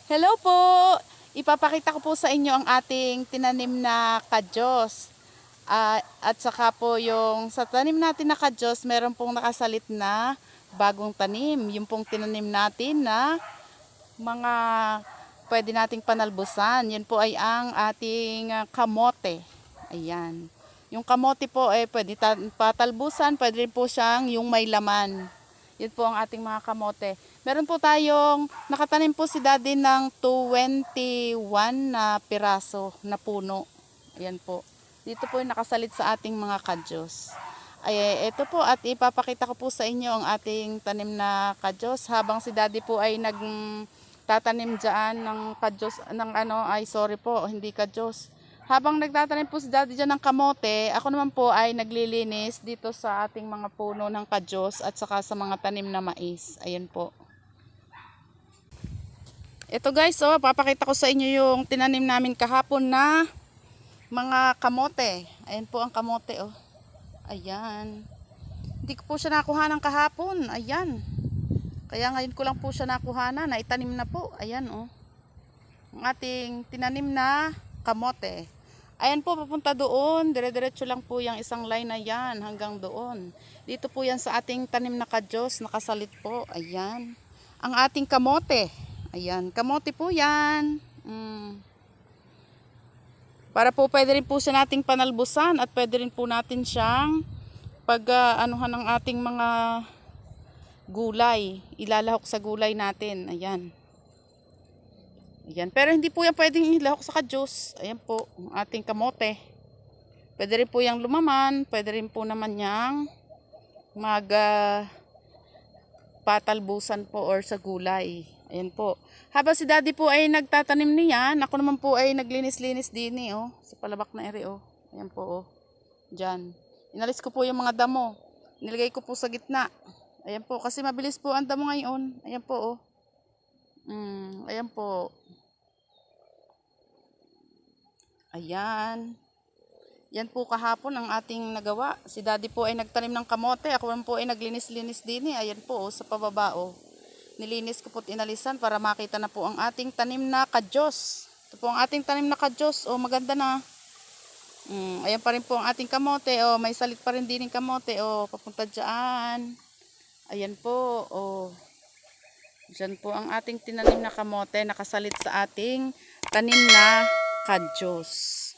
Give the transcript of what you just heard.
Hello po! Ipapakita ko po sa inyo ang ating tinanim na kadyos. At saka po yung sa tanim natin na kadyos, meron pong nakasalit na bagong tanim. Yung pong tinanim natin na mga pwede nating panalbusan. Yun po ay ang ating kamote. Ayan. Yung kamote po ay pwede patalbusan, pwede rin po siyang yung may laman. Yun po ang ating mga kamote. Meron po tayong, nakatanim po si daddy ng 21 na piraso na puno. Ayan po. Dito po yung nakasalit sa ating mga kadyos. Ay, ito po at ipapakita ko po sa inyo ang ating tanim na kadyos habang si daddy po ay nagtatanim dyan ng kadyos, ng sorry po, hindi kadyos. Habang nagtatanim po si daddy dyan ng kamote, ako naman po ay naglilinis dito sa ating mga puno ng kadyos at saka sa mga tanim na mais. Ayan po. Ito guys, papakita ko sa inyo yung tinanim namin kahapon na mga kamote. Ayan po ang kamote, oh. Ayan. Hindi ko po siya nakuha ng kahapon. Ayan. Kaya ngayon ko lang po siya nakuha na. Naitanim na po. Ayan, oh. Ang ating tinanim na kamote. Ayan po, papunta doon. Dire-diretso lang po yung isang line na yan hanggang doon. Dito po yan sa ating tanim na kadyos. Nakasalit po. Ayan. Ang ating kamote. Ayan. Kamote po yan. Para po pwede rin po siya nating panalbusan at pwede rin po natin siyang anuhan ng ating mga gulay. Ilalahok sa gulay natin. Ayan. Ayan. Pero hindi po yan pwedeng ilahok sa kadyos. Ayan po, ang ating kamote. Pwede rin po yung lumaman. Pwede rin po naman yang patalbusan po or sa gulay. Ayan po. Habang si daddy po ay nagtatanim niyan, ako naman po ay naglinis-linis din oh. Sa palabak na ere oh. Ayan po oh. Diyan. Inalis ko po yung mga damo. Nilagay ko po sa gitna. Ayan po. Kasi mabilis po ang damo ngayon. Ayan po oh. Ayan po. Ayan. Yan po kahapon ang ating nagawa. Si daddy po ay nagtanim ng kamote. Ako naman po ay naglinis-linis din Ayan po oh, sa pababa oh. Nilinis ko po at inalisan para makita na po ang ating tanim na kadyos. Ito po ang ating tanim na kadyos. Oh, maganda na. Ayan pa rin po ang ating kamote. Oh, may salit pa rin din yung kamote. Oh, papunta dyan. Ayan po. Oh. Diyan po ang ating tinanim na kamote. Nakasalit sa ating tanim na kadyos.